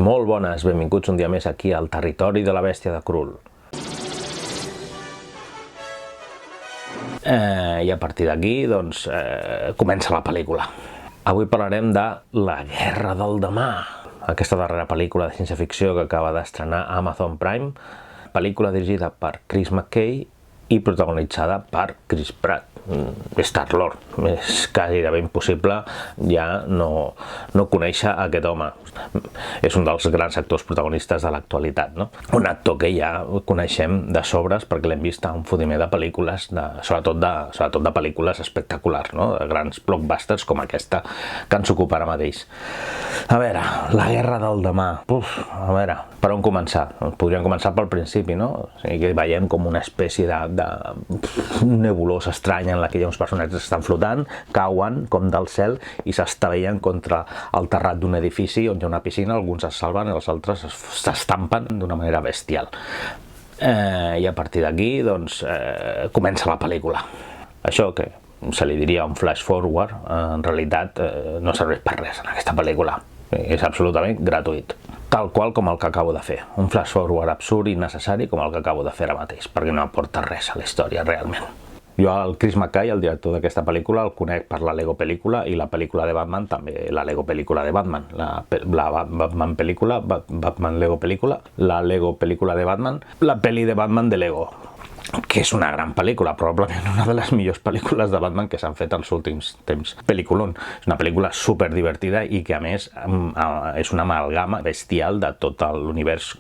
Molt bones, benvinguts un dia més aquí al territori de la bèstia de Krull. I a partir d'aquí, doncs, comença la pel·lícula. Avui parlarem de La guerra del demà, aquesta darrera pel·lícula de ciència-ficció que acaba d'estrenar Amazon Prime, pel·lícula dirigida per Chris McKay i protagonitzada per Chris Pratt, Star-Lord. És gairebé impossible ja no conèixer aquest home. És un dels grans actors protagonistes de l'actualitat, no? Un actor que ja coneixem de sobres perquè l'hem vist a un fotimer de pel·lícules, sobretot de pel·lícules espectaculars, no? De grans blockbusters com aquesta que ens ocupa ara mateix. A veure, La guerra del demà. A veure, per on començar? Podríem començar pel principi, no? O sigui, que veiem com una espècie de nebulosa estranya en la que hi ha uns personatges que estan flotant, cauen com del cel i s'estavellen contra el terrat d'un edifici on hi ha una piscina, alguns es salven i els altres s'estampen d'una manera bestial. I a partir d'aquí, doncs, comença la pel·lícula. Això que se li diria un flash forward, en realitat no serveix per res en aquesta pel·lícula. És absolutament gratuït. Tal qual com el que acabo de fer. Un flash forward absurd i innecessari com el que acabo de fer ara mateix, perquè no aporta res a la història realment. Jo el Chris McKay, el director d'aquesta pel·lícula, el conec per la Lego pel·lícula i la pel·lícula de Batman, també la Lego pel·lícula de Batman. La Batman pel·lícula, Batman Lego pel·lícula, la Lego pel·lícula de Batman, la pel·li de Batman de Lego, que és una gran pel·lícula, probablement una de les millors pel·lícules de Batman que s'han fet als últims temps. Pel·lículon. És una pel·lícula super divertida i que a més és una amalgama bestial de tot l'univers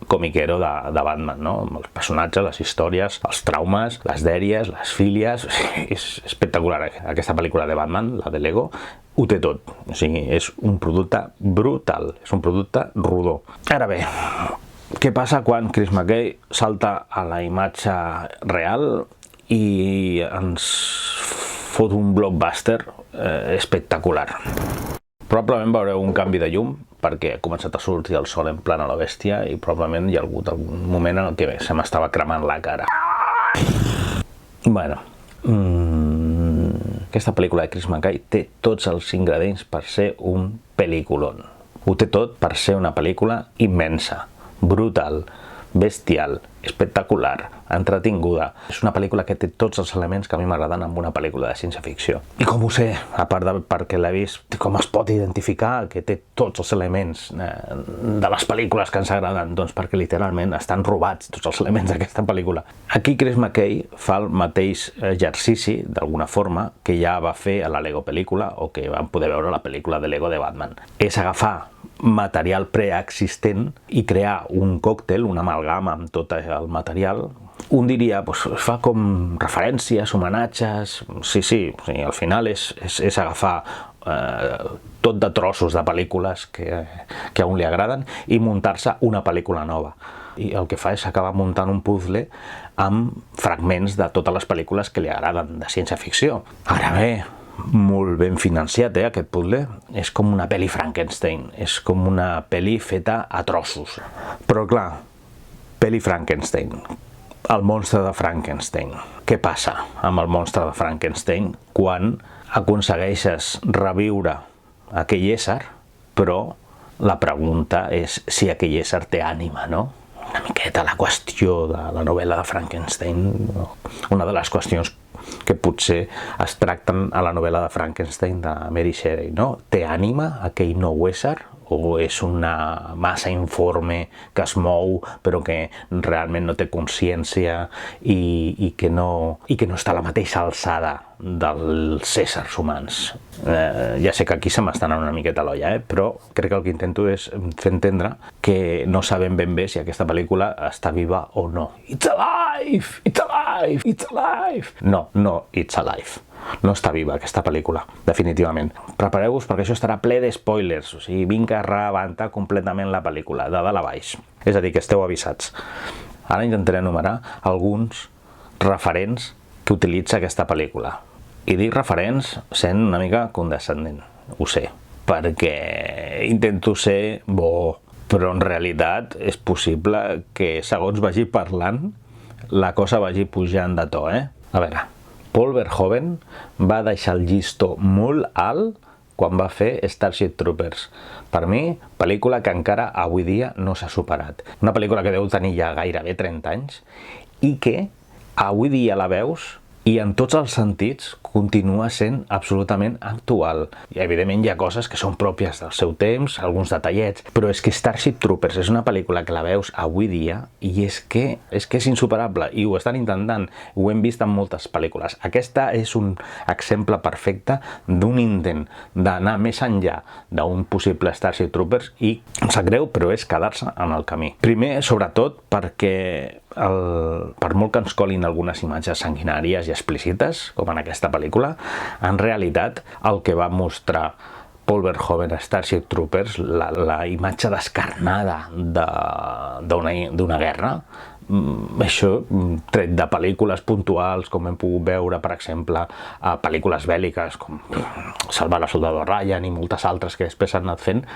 comiquero de Batman, no? Amb els personatges, les històries, els traumes, les dèries, les fílies. És espectacular. Aquesta pel·lícula de Batman, la de Lego, ho té tot. O sigui, és un producte brutal, és un producte rodó. Ara bé, què passa quan Chris McKay salta a la imatge real i ens fot un blockbuster espectacular? Probablement veureu un canvi de llum perquè ha començat a sortir el sol en plan a la bèstia i probablement hi ha hagut algun moment en què se m'estava cremant la cara. Bueno, aquesta pel·lícula de Chris McKay té tots els ingredients per ser un pel·lículon. Ho té tot per ser una pel·lícula immensa, brutal, bestial, espectacular, entretinguda. És una pel·lícula que té tots els elements que a mi m'agraden en una pel·lícula de ciència-ficció. I com ho sé? A part de perquè l'he vist, com es pot identificar que té tots els elements de les pel·lícules que ens agraden? Doncs perquè literalment estan robats tots els elements d'aquesta pel·lícula. Aquí Chris McKay fa el mateix exercici, d'alguna forma, que ja va fer a la Lego pel·lícula o que vam poder veure a la pel·lícula de Lego de Batman. És agafar material preexistent i crear un còctel, una amalgama amb tot el material. Un diria, fa com referències, homenatges. Sí, al final és agafar tot de trossos de pel·lícules que a un li agraden i muntar-se una pel·lícula nova. I el que fa és acabar muntant un puzzle amb fragments de totes les pel·lícules que li agraden de ciència-ficció. Ara bé, molt ben financiat, aquest puzzle. És com una pel·li Frankenstein, és com una pel·li feta a trossos. Però clar, pel·li Frankenstein, el monstre de Frankenstein. Què passa amb el monstre de Frankenstein quan aconsegueixes reviure aquell ésser, però la pregunta és si aquell ésser té ànima, no? Una miqueta la qüestió de la novel·la de Frankenstein, una de les qüestions que potser es tracten a la novel·la de Frankenstein de Mary Shelley, no? Té ànima aquell nou ésser? O és una massa informe que es mou però que realment no té consciència i que no està a la mateixa alçada dels éssers humans? Ja sé que aquí se m'està anant una miqueta l'olla, però crec que el que intento és fer entendre que no sabem ben bé si aquesta pel·lícula està viva o no. It's alive! It's alive! It's alive! No, it's alive. No està viva aquesta pel·lícula, definitivament. Prepareu-vos perquè això estarà ple de spoilers, o sigui, vinc a rebentar completament la pel·lícula, de dalt a baix. És a dir, que esteu avisats. Ara intentaré enumerar alguns referents que utilitza aquesta pel·lícula. I dic referents sent una mica condescendent, ho sé, perquè intento ser bo, però en realitat és possible que segons vagi parlant la cosa vagi pujant de to, A veure, Paul Verhoeven va deixar el llistó molt alt quan va fer Starship Troopers. Per mi, pel·lícula que encara avui dia no s'ha superat. Una pel·lícula que deu tenir ja gairebé 30 anys i que avui dia la veus i en tots els sentits continua sent absolutament actual. I evidentment hi ha coses que són pròpies del seu temps, alguns detallets, però és que Starship Troopers és una pel·lícula que la veus avui dia i és que és insuperable i ho estan intentant, ho hem vist en moltes pel·lícules. Aquesta és un exemple perfecte d'un intent d'anar més enllà d'un possible Starship Troopers i em sap greu, però és quedar-se en el camí. Primer, sobretot, perquè per molt que ens colin algunes imatges sanguinàries i explícites, com en aquesta pel·lícula, en realitat el que va mostrar Paul Verhoeven a Starship Troopers, la imatge descarnada d'una guerra, això tret de pel·lícules puntuals com hem pogut veure, per exemple, a pel·lícules bèl·liques com Salvar a Soldado Ryan i moltes altres que després s'han anat fent,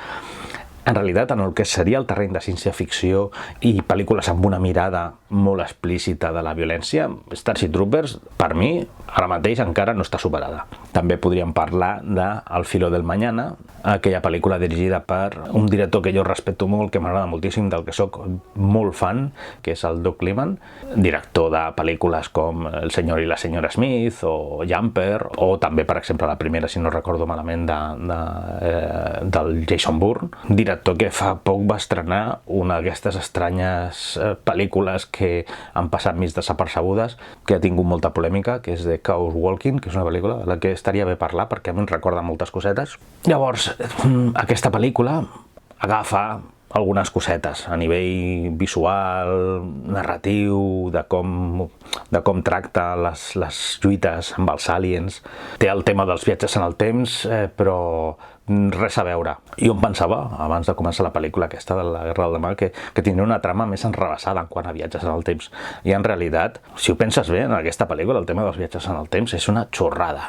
en realitat, en el que seria el terreny de ciència-ficció i pel·lícules amb una mirada molt explícita de la violència, Starship Troopers, per mi, ara mateix encara no està superada. També podríem parlar de El filo del mañana, aquella pel·lícula dirigida per un director que jo respecto molt, que m'agrada moltíssim, del que sóc molt fan, que és el Doug Liman, director de pel·lícules com El senyor i la senyora Smith o Jumper, o també, per exemple, la primera, si no recordo malament, del Jason Bourne, director que fa poc va estrenar una d'aquestes estranyes pel·lícules que han passat mig desapercebudes, que ha tingut molta polèmica, que és The Chaos Walking, que és una pel·lícula de la que estaria bé parlar perquè a mi em recorda moltes cosetes. Llavors, aquesta pel·lícula agafa algunes cosetes a nivell visual, narratiu, de com tracta les lluites amb els aliens. Té el tema dels viatges en el temps, però res a veure. Jo em pensava, abans de començar la pel·lícula aquesta de la Guerra del Demà, que tindria una trama més enrevessada en quant a viatges en el temps. I en realitat, si ho penses bé, en aquesta pel·lícula el tema dels viatges en el temps és una xorrada.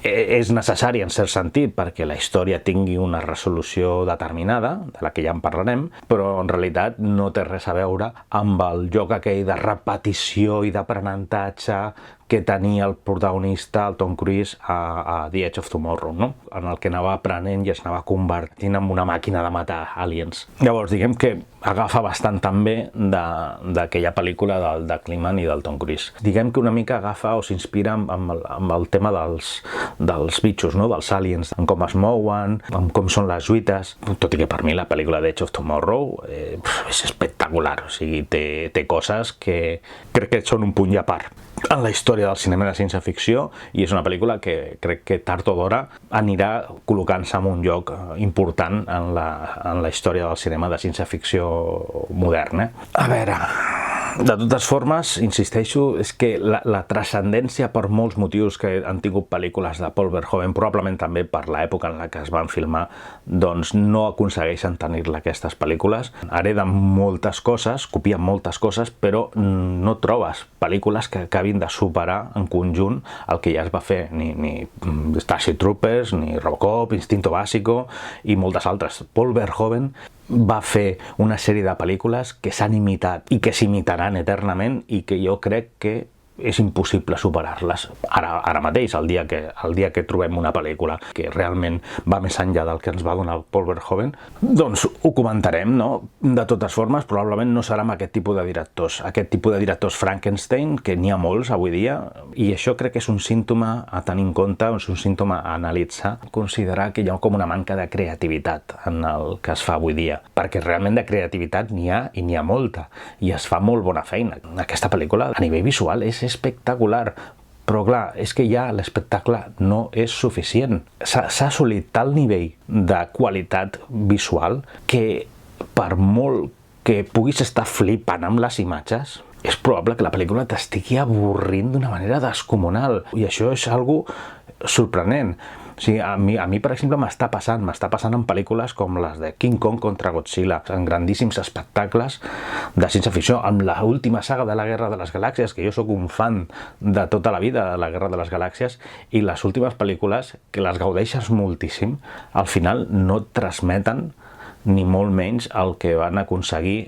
És necessari en cert sentit perquè la història tingui una resolució determinada, de la que ja en parlarem, però en realitat no té res a veure amb el joc aquell de repetició i d'aprenentatge que tenia el protagonista, el Tom Cruise, a The Edge of Tomorrow, no? En el que anava aprenent i es anava convertint en una màquina de matar aliens. Llavors, diguem que agafa bastant també d'aquella pel·lícula del Doug Liman i del Tom Cruise. Diguem que una mica agafa o s'inspira amb el tema dels bitxos, no? Dels aliens, en com es mouen, en com són les lluites. Tot i que per mi la pel·lícula The Edge of Tomorrow és espectacular. O sigui, té coses que crec que són un punt i a part en la història del cinema de ciència-ficció i és una pel·lícula que crec que tard o d'hora anirà col·locant-se en un lloc important en la història del cinema de ciència-ficció modern. A veure, de totes formes, insisteixo, és que la transcendència per molts motius que han tingut pel·lícules de Paul Verhoeven, probablement també per l'època en la que es van filmar, doncs no aconsegueixen tenir-la aquestes pel·lícules. Hereden moltes coses, copien moltes coses, però no trobes pel·lícules que acabin de superar en conjunt el que ja es va fer, ni Starship Troopers, ni Robocop, Instinto Básico i moltes altres. Paul Verhoeven va fer una sèrie de pel·lícules que s'han imitat i que s'imitaran eternament i que jo crec que és impossible superar-les ara mateix, el dia que trobem una pel·lícula que realment va més enllà del que ens va donar Paul Verhoeven, doncs ho comentarem, no? De totes formes, probablement no serà amb aquest tipus de directors Frankenstein, que n'hi ha molts avui dia, i això crec que és un símptoma a tenir en compte, és un símptoma a analitzar, considerar que hi ha com una manca de creativitat en el que es fa avui dia, perquè realment de creativitat n'hi ha i n'hi ha molta, i es fa molt bona feina. Aquesta pel·lícula, a nivell visual, és espectacular, però clar, és que ja l'espectacle no és suficient. S'ha assolit tal nivell de qualitat visual que per molt que puguis estar flipant amb les imatges, és probable que la pel·lícula t'estigui avorrint d'una manera descomunal, i això és algo sorprenent. O sigui, a mi, per exemple, m'està passant en pel·lícules com les de King Kong contra Godzilla, en grandíssims espectacles de ciència-ficció, amb l'última saga de la Guerra de les Galàxies, que jo sóc un fan de tota la vida de la Guerra de les Galàxies, i les últimes pel·lícules, que les gaudeixes moltíssim, al final no et transmeten ni molt menys el que van aconseguir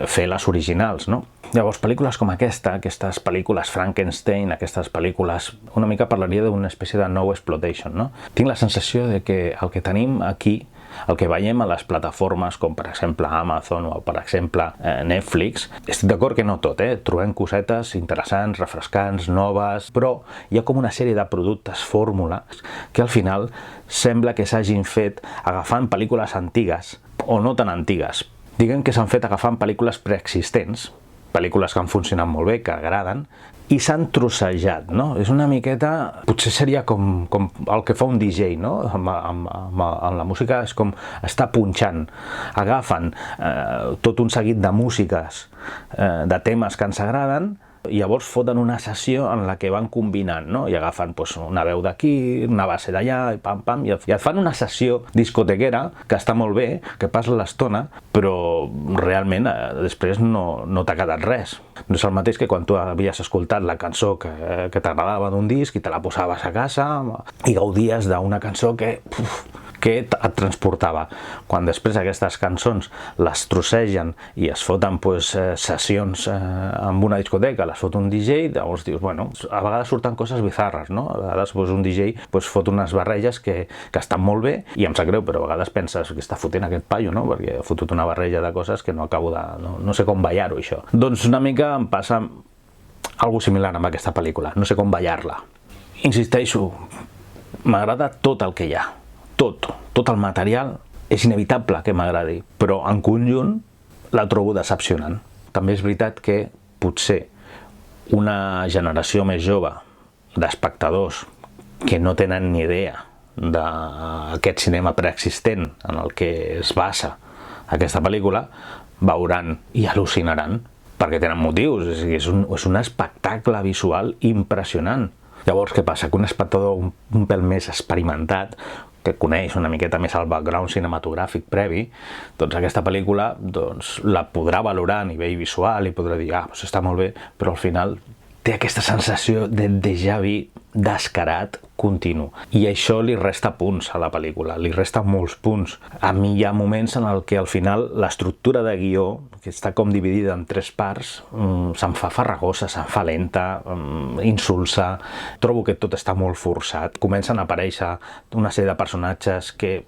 fer les originals, no? Llavors, pel·lícules com aquestes pel·lícules Frankenstein, aquestes pel·lícules, una mica parlaria d'una espècie de no exploitation, no? Tinc la sensació de que el que tenim aquí, el que veiem a les plataformes com per exemple Amazon o per exemple Netflix, estic d'acord que no tot, trobem cosetes interessants, refrescants, noves, però hi ha com una sèrie de productes fórmules que al final sembla que s'hagin fet agafant pel·lícules antigues o no tan antigues. Diguem que s'han fet agafant pel·lícules preexistents, pel·lícules que han funcionat molt bé, que agraden, i s'han trossejat, no? És una miqueta... Potser seria com el que fa un DJ, no? Amb la música és com està punxant. Agafen tot un seguit de músiques, de temes que ens agraden, i llavors foten una sessió en la que van combinant, no? I agafen una veu d'aquí, una base d'allà, i pam, pam, i et fan una sessió discotequera que està molt bé, que passa l'estona, però realment després no t'ha quedat res. No és el mateix que quan tu havies escoltat la cançó que t'agradava d'un disc i te la posaves a casa i gaudies d'una cançó que et transportava. Quan després aquestes cançons les trossegen i es foten sessions amb una discoteca, les fot un DJ, llavors dius, bueno, a vegades surten coses bizarres, no? A vegades un DJ fot unes barreges que estan molt bé i em sap greu, però a vegades penses que està fotent aquest paio, no? Perquè ha fotut una barreja de coses que no acabo de... No sé com ballar-ho, això. Doncs una mica em passa alguna similar amb aquesta pel·lícula, no sé com ballar-la. Insisteixo, m'agrada tot el que hi ha. Tot el material és inevitable que m'agradi, però en conjunt la trobo decepcionant. També és veritat que potser una generació més jove d'espectadors que no tenen ni idea d'aquest cinema preexistent en el que es basa aquesta pel·lícula, veuran i al·lucinaran, perquè tenen motius, és un espectacle visual impressionant. Llavors, què passa? Que un espectador un pèl més experimentat, que coneix una miqueta més el background cinematogràfic previ, doncs aquesta pel·lícula la podrà valorar a nivell visual i podrà dir, està molt bé, però al final té aquesta sensació de déjà vu descarat continu. I això li resta punts a la pel·lícula, li resta molts punts. A mi hi ha moments en el que al final l'estructura de guió, que està com dividida en 3 parts, se'm fa farragosa, se'm fa lenta, insulsa, trobo que tot està molt forçat. Comencen a aparèixer una sèrie de personatges que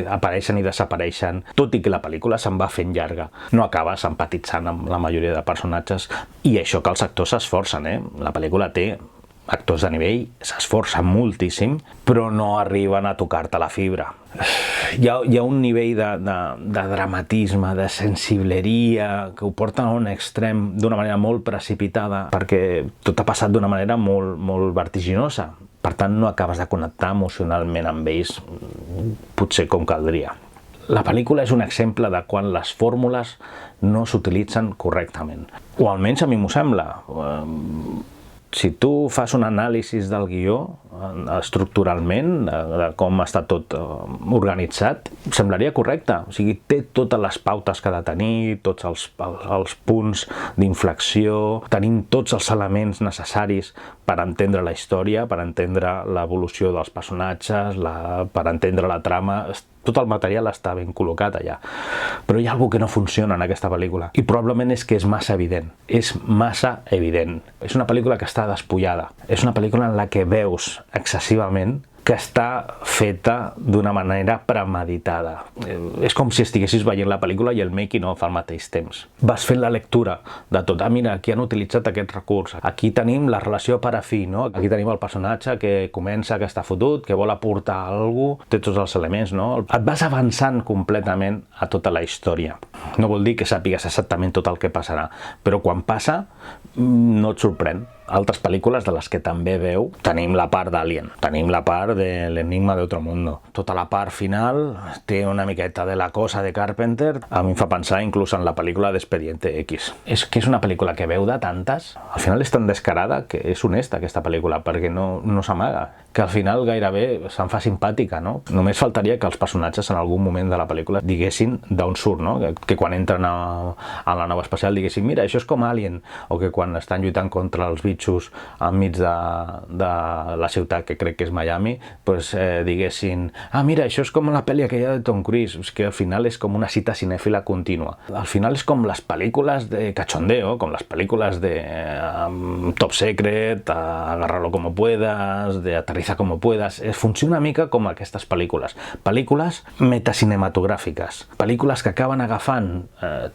apareixen i desapareixen, tot i que la pel·lícula se'n va fent llarga. No acabes empatitzant amb la majoria de personatges, i això que els actors s'esforcen, La pel·lícula té actors de nivell, s'esforcen moltíssim, però no arriben a tocar-te la fibra. Hi ha un nivell de dramatisme, de sensibleria, que ho porten a un extrem d'una manera molt precipitada, perquè tot ha passat d'una manera molt, molt vertiginosa. Per tant, no acabes de connectar emocionalment amb ells, potser com caldria. La pel·lícula és un exemple de quan les fórmules no s'utilitzen correctament. O almenys a mi m'ho sembla. Si tu fas un anàlisi del guió estructuralment, de com està tot organitzat, semblaria correcte. O sigui, té totes les pautes que ha de tenir, tots els punts d'inflexió, tenim tots els elements necessaris per entendre la història, per entendre l'evolució dels personatges, per entendre la trama. Tot el material està ben col·locat allà. Però hi ha alguna cosa que no funciona en aquesta pel·lícula. I probablement és que és massa evident. És massa evident. És una pel·lícula que està despullada. És una pel·lícula en la que veus excessivament que està feta d'una manera premeditada. És com si estiguessis veient la pel·lícula i el making of al mateix temps. Vas fent la lectura de tot. Mira, aquí han utilitzat aquest recurs. Aquí tenim la relació pare fi, no? Aquí tenim el personatge que comença, que està fotut, que vol aportar alguna cosa, té tots els elements, no? Et vas avançant completament a tota la història. No vol dir que sàpigues exactament tot el que passarà, però quan passa no et sorprèn. Altres pel·lícules de les que també veu, tenim la part d'Alien, tenim la part de l'Enigma d'Otro Mundo. Tota la part final té una miqueta de La cosa de Carpenter. A mi em fa pensar inclús en la pel·lícula d'Expediente X. És que és una pel·lícula que veu de tantes, al final és tan descarada que és honesta aquesta pel·lícula, perquè no s'amaga. que al final gairebé se'n fa simpàtica, no? Només faltaria que els personatges en algun moment de la pel·lícula diguessin d'on surt, no? Que quan entren a la nau espacial diguessin, mira, això és com Alien, o que quan estan lluitant contra els bitxos enmig de la ciutat, que crec que és Miami, doncs diguessin, mira, això és com la pel·li aquella de Tom Cruise, és que al final és com una cita cinèfila contínua. Al final és com les pel·lícules de cachondeo, com les pel·lícules de Top Secret, Agárralo como puedas, de Aterriza como puedas. Funciona una mica com aquestes pel·lícules. Pel·lícules metacinematogràfiques. Pel·lícules que acaben agafant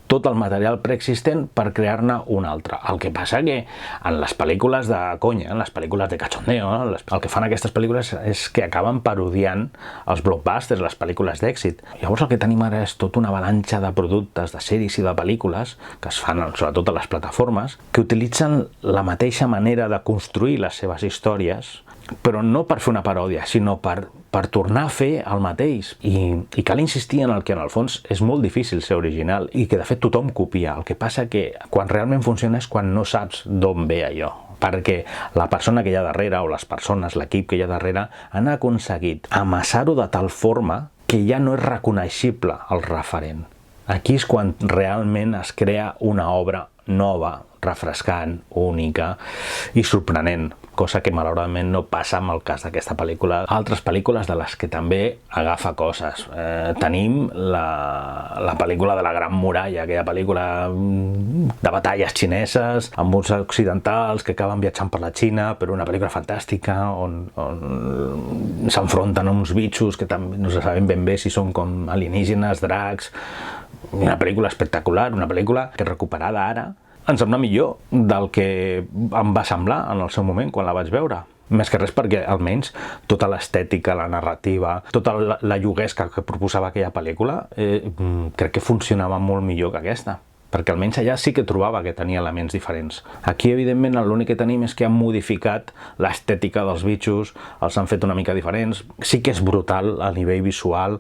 tot el material preexistent per crear-ne un altre. El que passa que en les pel·lícules de conya, en les pel·lícules de cachondeo, el que fan aquestes pel·lícules és que acaben parodiant els blockbusters, les pel·lícules d'èxit. Llavors el que tenim ara és tota una avalanxa de productes, de sèries i de pel·lícules que es fan sobretot a les plataformes, que utilitzen la mateixa manera de construir les seves històries, però no per fer una paròdia, sinó per tornar a fer el mateix. I cal insistir en el que en el fons és molt difícil ser original i que de fet tothom copia. El que passa que quan realment funciona és quan no saps d'on ve allò, perquè la persona que hi ha darrere, o les persones, l'equip que hi ha darrere, han aconseguit amassar-ho de tal forma que ja no és reconeixible el referent. Aquí és quan realment es crea una obra nova, refrescant, única i sorprenent, cosa que malauradament no passa amb el cas d'aquesta pel·lícula. Altres pel·lícules de les que també agafa coses. Tenim la pel·lícula de la Gran Muralla, aquella pel·lícula de batalles xineses, amb uns occidentals que acaben viatjant per la Xina, però una pel·lícula fantàstica on s'enfronten a uns bitxos que també no sabem ben bé si són com alienígenes, dracs. Una pel·lícula espectacular, una pel·lícula que recuperada ara em sembla millor del que em va semblar en el seu moment quan la vaig veure. Més que res perquè almenys tota l'estètica, la narrativa, tota la lloguesca que proposava aquella pel·lícula crec que funcionava molt millor que aquesta, perquè almenys allà sí que trobava que tenia elements diferents. Aquí, evidentment, l'únic que tenim és que han modificat l'estètica dels bitxos, els han fet una mica diferents. Sí que és brutal a nivell visual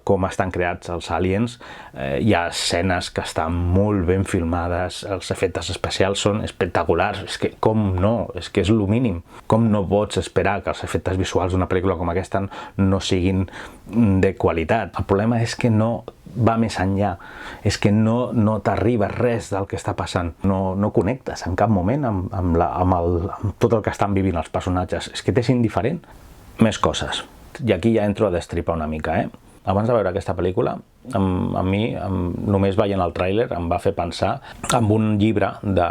com estan creats els aliens. Hi ha escenes que estan molt ben filmades, els efectes especials són espectaculars. És que, com no? És que és el mínim. Com no pots esperar que els efectes visuals d'una pel·lícula com aquesta no siguin de qualitat? El problema és que no va més enllà, és que no t'arriba res del que està passant, no connectes en cap moment amb tot el que estan vivint els personatges, és que t'és indiferent. Més coses, i aquí ja entro a destripar una mica. Abans de veure aquesta pel·lícula, a mi, només veient el tràiler, em va fer pensar en un llibre de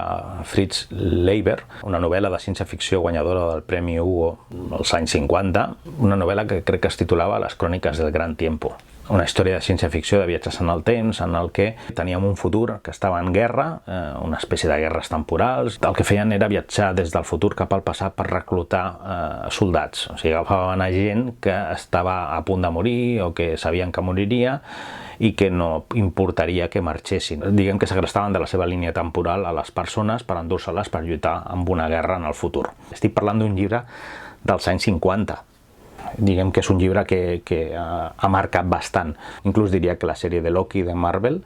Fritz Leiber, una novel·la de ciència-ficció guanyadora del Premi Hugo als anys 50, una novel·la que crec que es titulava Les cròniques del gran tiempo. Una història de ciència-ficció de viatges en el temps, en el que teníem un futur que estava en guerra, una espècie de guerres temporals. El que feien era viatjar des del futur cap al passat per reclutar soldats. O sigui, agafaven a gent que estava a punt de morir o que sabien que moriria i que no importaria que marxessin. Diguem que segrestaven de la seva línia temporal a les persones per endur-se-les per lluitar en una guerra en el futur. Estic parlant d'un llibre dels anys 50. Diguem que és un llibre que ha marcat bastant. Inclús diria que la sèrie de Loki de Marvel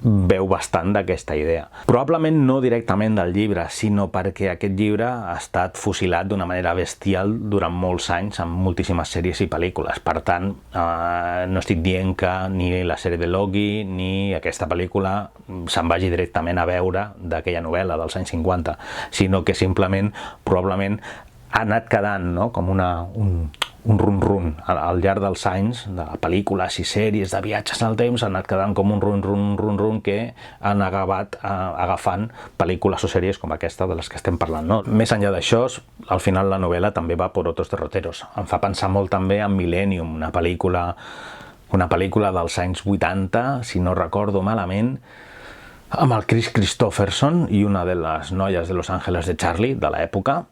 veu bastant d'aquesta idea. Probablement no directament del llibre, sinó perquè aquest llibre ha estat fusilat d'una manera bestial durant molts anys amb moltíssimes sèries i pel·lícules. Per tant, no estic dient que ni la sèrie de Loki ni aquesta pel·lícula se'n vagi directament a veure d'aquella novel·la dels anys 50, sinó que simplement, probablement, ha anat quedant, no? Com un run-run al llarg dels anys de pel·lícules i sèries de viatges al temps, ha anat quedant com un run-run que han acabat agafant pel·lícules o sèries com aquesta de les que estem parlant, no? Més enllà d'això, al final la novel·la també va por otros derroteros. Em fa pensar molt també en Millennium, una pel·lícula dels anys 80, si no recordo malament, amb el Chris Christopherson i una de les noies de Los Ángeles de Charlie de l'època.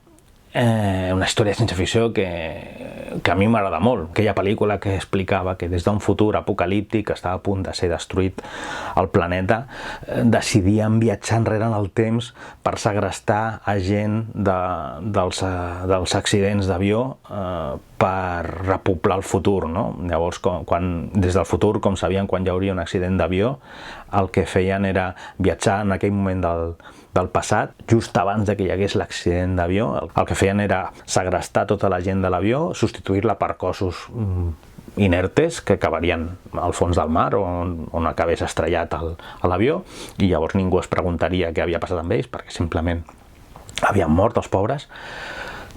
Una història de ciència-ficció que a mi m'agrada molt. Aquella pel·lícula que explicava que des d'un futur apocalíptic estava a punt de ser destruït el planeta, decidien viatjar enrere en el temps per segrestar a gent dels accidents d'avió per repoblar el futur, no? Llavors, des del futur, com sabien quan hi hauria un accident d'avió, el que feien era viatjar en aquell moment del passat, just abans de que hi hagués l'accident d'avió. El que feien era segrestar tota la gent de l'avió, substituir-la per cossos inertes que acabarien al fons del mar on acabés estrellat l'avió, i llavors ningú es preguntaria què havia passat amb ells perquè simplement havien mort els pobres,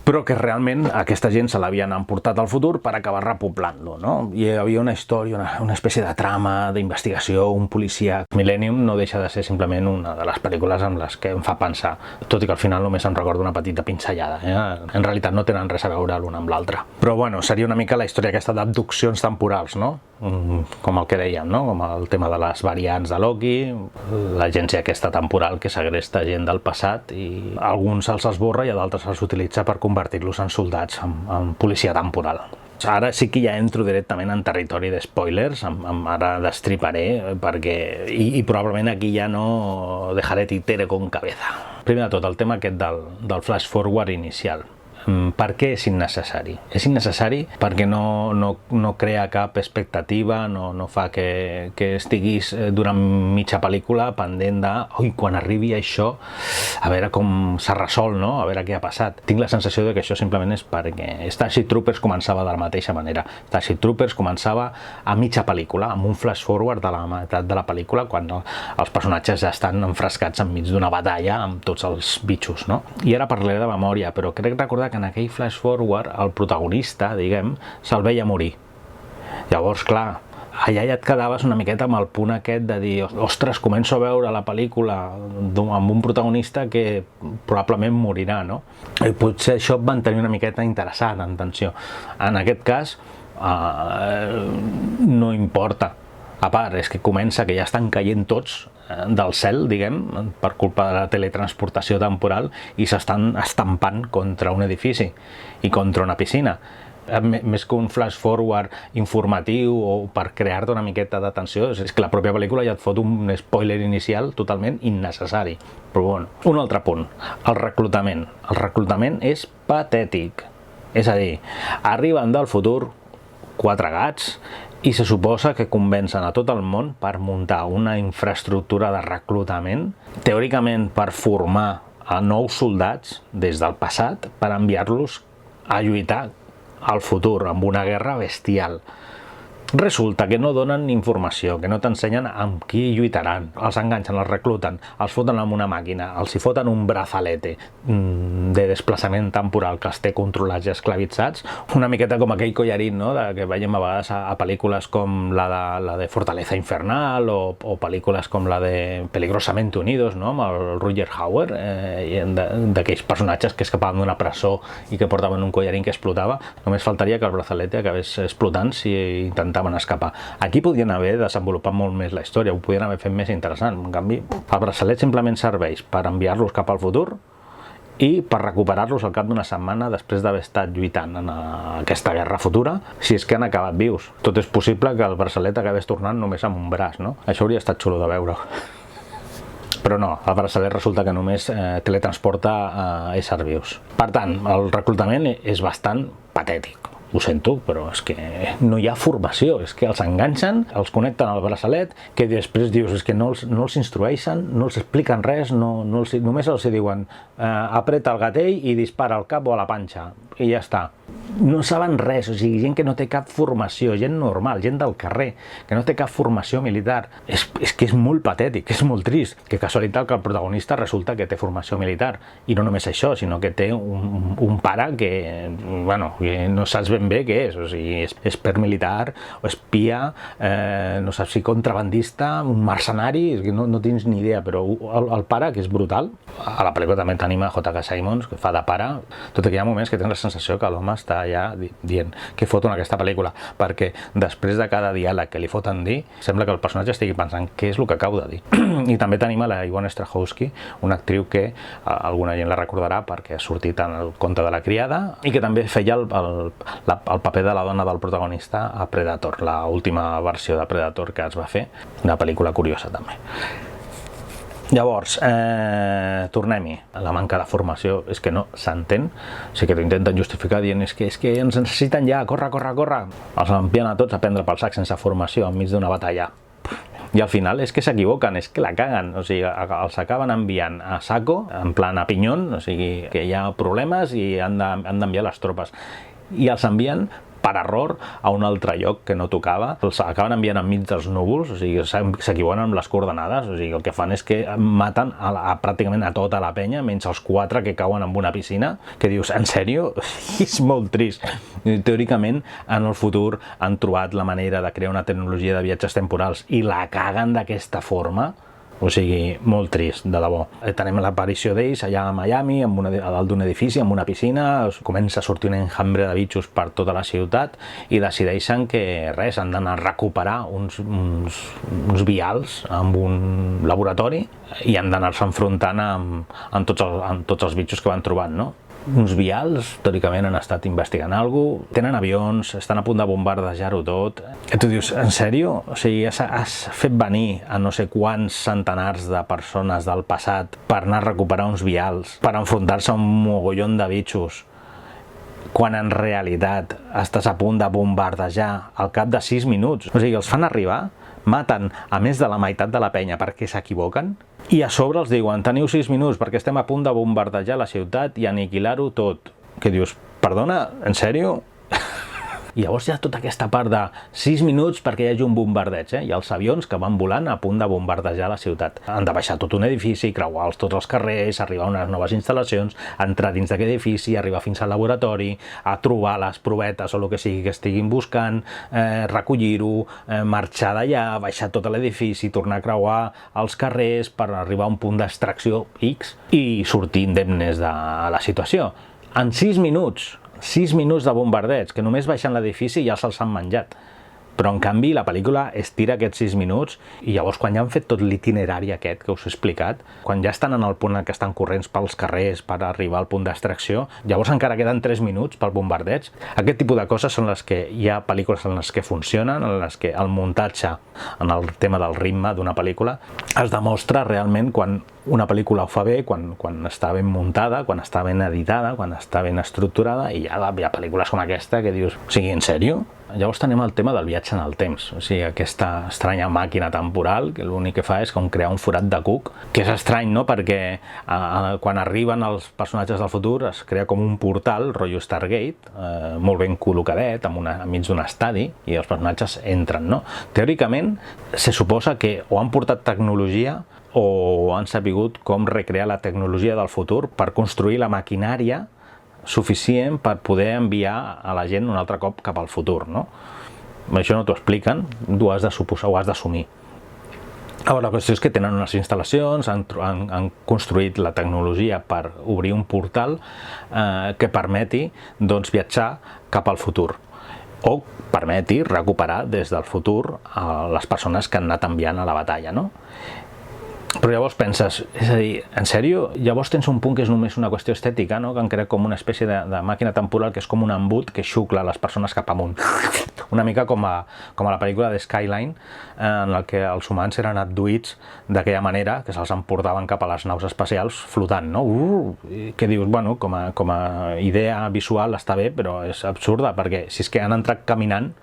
però que realment aquesta gent se l'havien emportat al futur per acabar repoblant-lo, no? I hi havia una història, una espècie de trama d'investigació, un policia. Millennium no deixa de ser simplement una de les pel·lícules amb les que em fa pensar, tot i que al final només em recordo una petita pinzellada, En realitat no tenen res a veure l'una amb l'altra. Però bueno, seria una mica la història aquesta d'abduccions temporals, no? Com el que dèiem, no? Com el tema de les variants de Loki, l'agència aquesta temporal que segresta gent del passat i a alguns se'ls esborra i a d'altres se'ls utilitza per convertir-los en soldats, en policia temporal. Ara sí que ja entro directament en territori de spoilers, ara destriparé, perquè i probablement aquí ja no dejaré títere con cabeza. Primer de tot, el tema aquest del flash forward inicial. Per què és innecessari? És innecessari perquè no crea cap expectativa, no fa que estiguis durant mitja pel·lícula pendent de ui, quan arribi això, a veure com s'ha resolt, no? A veure què ha passat. Tinc la sensació de que això simplement és perquè Starship Troopers començava de la mateixa manera. Starship Troopers començava a mitja pel·lícula, amb un flash forward de la meitat de la pel·lícula, quan els personatges ja estan enfrescats enmig d'una batalla amb tots els bitxos, no? I ara parlaré de memòria, però crec recordar que en aquell flash forward el protagonista, diguem, se'l veia morir. Llavors, clar, allà ja et quedaves una miqueta amb el punt aquest de dir ostres, començo a veure la pel·lícula amb un protagonista que probablement morirà, no? I potser això et van tenir una miqueta interessat, en tensió. En aquest cas, no importa. A part, és que comença que ja estan caient tots del cel, diguem, per culpa de la teletransportació temporal i s'estan estampant contra un edifici i contra una piscina. Més que un flash forward informatiu o per crear-te una miqueta d'atenció, és que la pròpia pel·lícula ja et fot un spoiler inicial totalment innecessari. Però bueno, un altre punt, el reclutament. El reclutament és patètic. És a dir, arriben del futur 4 gats i se suposa que convencen a tot el món per muntar una infraestructura de reclutament, teòricament per formar a nous soldats des del passat per enviar-los a lluitar al futur amb una guerra bestial. Resulta que no donen informació, que no t'ensenyen amb qui lluitaran, els enganxen, els recluten, els foten amb una màquina, els hi foten un brazalete de desplaçament temporal que els té controlats i esclavitzats, una miqueta com aquell collarín, no?, que veiem a vegades a pel·lícules com la de Fortaleza Infernal o pel·lícules com la de Peligrosamente Unidos, no?, amb el Rutger Hauer, d'aquells personatges que escapaven d'una presó i que portaven un collarín que explotava. Només faltaria que el brazalete acabés explotant si intentaven escapar. Aquí podien haver desenvolupat molt més la història, ho podien haver fet més interessant. En canvi, el braçalet simplement serveix per enviar-los cap al futur i per recuperar-los al cap d'una setmana després d'haver estat lluitant en aquesta guerra futura, si és que han acabat vius. Tot és possible que el braçalet acabés tornant només amb un braç, no? Això hauria estat xulo de veure. Però no, el braçalet resulta que només teletransporta a éssers vius. Per tant, el reclutament és bastant patètic. Ho sento, però és que no hi ha formació, és que els enganxen, els connecten al braçalet, que després dius, és que no els instrueixen, no els expliquen res, només els diuen apreta el gatell i dispara al cap o a la panxa, i ja està. No saben res, o sigui, gent que no té cap formació, gent normal, gent del carrer, que no té cap formació militar. És que és molt patètic, és molt trist. Que casualitat que el protagonista resulta que té formació militar. I no només això, sinó que té un pare que, bueno, que no saps ben bé què és. O sigui, és expert militar, o espia, no saps si contrabandista, un mercenari, és que no tens ni idea, però el pare, que és brutal, a la pel·lícula també tenim a J.K. Simmons, que fa de pare, tot i que hi ha moments que tens la sensació que l'home està ja dient què foten aquesta pel·lícula, perquè després de cada diàleg que li foten dir, sembla que el personatge estigui pensant què és el que acabo de dir. I també tenim a la Ivonne Strahovski, una actriu que alguna gent la recordarà perquè ha sortit en El conte de la criada i que també feia el paper de la dona del protagonista a Predator, l'última versió de Predator que es va fer, una pel·lícula curiosa també. Llavors, tornem-hi. La manca de formació és que no s'entén. O sigui que t'ho intenten justificar dient és que ens necessiten ja, corre. Els envien a tots a prendre pel sac sense formació enmig d'una batalla. I al final és que s'equivoquen, és que la caguen. O sigui, els acaben enviant a saco, en plan a pinyón, o sigui, que hi ha problemes i han d'enviar les tropes. I els envien per error a un altre lloc que no tocava, els acaben enviant enmig dels núvols, o sigui, s'equivoquen amb les coordenades, o sigui, el que fan és que maten pràcticament a tota la penya, menys els 4 que cauen en una piscina, que dius, en sèrio? És molt trist. Teòricament, en el futur han trobat la manera de crear una tecnologia de viatges temporals i la caguen d'aquesta forma. O sigui, molt trist, de debò. Tenim l'aparició d'ells allà a Miami, a dalt d'un edifici, amb una piscina, comença a sortir un enjambre de bitxos per tota la ciutat i decideixen que res, han d'anar a recuperar uns vials amb un laboratori i han d'anar-se enfrontant amb tots els bitxos que van trobant, no? Uns vials, teòricament han estat investigant alguna cosa, tenen avions, estan a punt de bombardejar-ho tot. I tu dius, en sèrio? O sigui, has fet venir a no sé quants centenars de persones del passat per anar a recuperar uns vials, per enfrontar-se a un mogollon de bitxos, quan en realitat estàs a punt de bombardejar al cap de 6 minuts. O sigui, els fan arribar, maten a més de la meitat de la penya perquè s'equivoquen, i a sobre els diuen, teniu 6 minuts perquè estem a punt de bombardejar la ciutat i aniquilar-ho tot. Que dius, perdona, en sèrio? I llavors hi ha tota aquesta part de 6 minuts perquè hi hagi un bombardeig, i els avions que van volant a punt de bombardejar la ciutat. Han de baixar tot un edifici, creuar tots els carrers, arribar a unes noves instal·lacions, entrar dins d'aquest edifici, arribar fins al laboratori, a trobar les provetes o el que sigui que estiguin buscant, recollir-ho, marxar d'allà, baixar tot l'edifici, tornar a creuar els carrers per arribar a un punt d'extracció X i sortir indemnes de la situació. En 6 minuts! 6 minuts de bombardeig, que només baixen l'edifici i ja se'ls han menjat. Però, en canvi, la pel·lícula estira aquests 6 minuts i llavors, quan ja han fet tot l'itinerari aquest que us he explicat, quan ja estan en el punt en què estan corrents pels carrers per arribar al punt d'extracció, llavors encara queden 3 minuts pel bombardeig. Aquest tipus de coses són les que hi ha pel·lícules en les que funcionen, en les que el muntatge, en el tema del ritme d'una pel·lícula, es demostra realment quan una pel·lícula ho fa bé, quan està ben muntada, quan està ben editada, quan està ben estructurada, i hi ha pel·lícules com aquesta que dius, o sigui, en sèrio? Llavors tenim el tema del viatge en el temps, o sigui, aquesta estranya màquina temporal que l'únic que fa és com crear un forat de cuc, que és estrany, no?, perquè quan arriben els personatges del futur es crea com un portal, rotllo Stargate, molt ben col·locadet, enmig d'un estadi, i els personatges entren, no? Teòricament, se suposa que o han portat tecnologia o han sabut com recrear la tecnologia del futur per construir la maquinària suficient per poder enviar a la gent un altre cop cap al futur, no? Això no t'ho expliquen, tu has de suposar, ho has d'assumir. Llavors, la qüestió és que tenen unes instal·lacions, han construït la tecnologia per obrir un portal que permeti viatjar cap al futur, o permeti recuperar des del futur les persones que han anat enviant a la batalla, no? Però llavors penses, és a dir, en sèrio? Llavors tens un punt que és només una qüestió estètica, no?, que han creat com una espècie de màquina temporal que és com un embut que xucla les persones cap amunt. Una mica com a la pel·lícula de Skyline, en la que els humans eren abduïts d'aquella manera, que se'ls emportaven cap a les naus espacials flotant, no? Que dius, bueno, com a idea visual està bé, però és absurda, perquè si és que han entrat caminant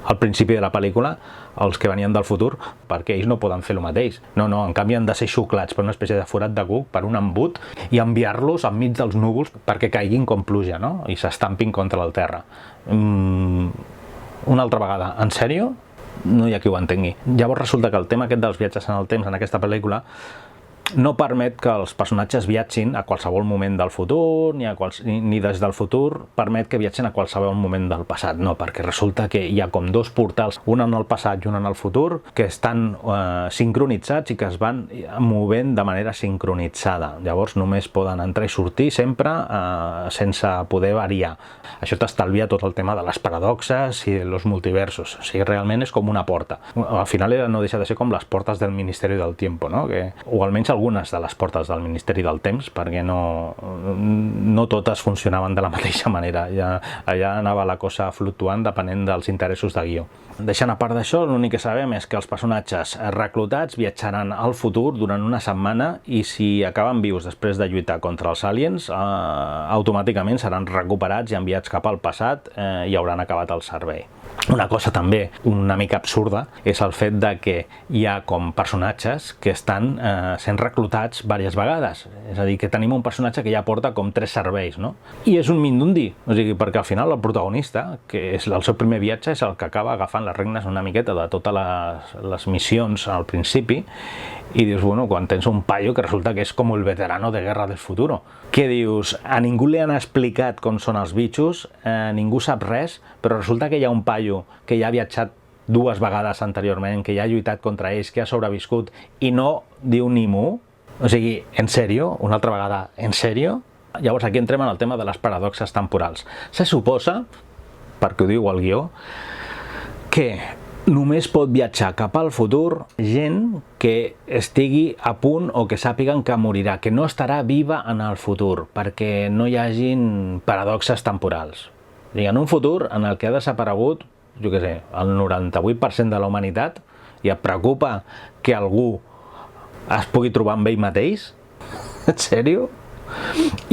al principi de la pel·lícula, els que venien del futur, perquè ells no poden fer el mateix. No, en canvi han de ser xuclats per una espècie de forat de cuc, per un embut, i enviar-los enmig dels núvols perquè caiguin com pluja, no?, i s'estampin contra el terra. Una altra vegada, en sèrio? No hi ha qui ho entengui. Llavors resulta que el tema aquest dels viatges en el temps en aquesta pel·lícula no permet que els personatges viatgin a qualsevol moment del futur, ni des del futur permet que viatgen a qualsevol moment del passat, no, perquè resulta que hi ha com dos portals, un en el passat i un en el futur, que estan sincronitzats i que es van movent de manera sincronitzada. Llavors només poden entrar i sortir sempre sense poder variar. Això t'estalvia tot el tema de les paradoxes i els multiversos, o sigui, realment és com una porta. Al final no deixa de ser com les portes del Ministeri del Tiempo, no? O almenys algunes de les portes del Ministeri del Temps, perquè no totes funcionaven de la mateixa manera. Allà anava la cosa fluctuant depenent dels interessos de guió. Deixant a part d'això, l'únic que sabem és que els personatges reclutats viatjaran al futur durant una setmana i si acaben vius després de lluitar contra els aliens, automàticament seran recuperats i enviats cap al passat i hauran acabat el servei. Una cosa també una mica absurda és el fet de que hi ha com personatges que estan sent reclutats diverses vegades. És a dir, que tenim un personatge que ja porta com 3 serveis, no? I és un mindundi, o sigui, perquè al final el protagonista, que és el seu primer viatge, és el que acaba agafant les regnes una miqueta de totes les missions al principi, i dius, bueno, quan tens un paio que resulta que és com el veterano de Guerra del Futuro. Què dius? A ningú li han explicat com són els bitxos, ningú sap res, però resulta que hi ha un paio que ja ha viatjat 2 vegades anteriorment, que ja ha lluitat contra ells, que ha sobreviscut i no diu ni mu. O sigui, en sèrio? Una altra vegada, en sèrio? Llavors aquí entrem en el tema de les paradoxes temporals. Se suposa, perquè ho diu el guió, que només pot viatjar cap al futur gent que estigui a punt o que sàpiguen que morirà, que no estarà viva en el futur, perquè no hi hagin paradoxes temporals. O sigui, en un futur en el que ha desaparegut, jo què sé, el 98% de la humanitat, i et preocupa que algú es pugui trobar amb ell mateix? En sèrio?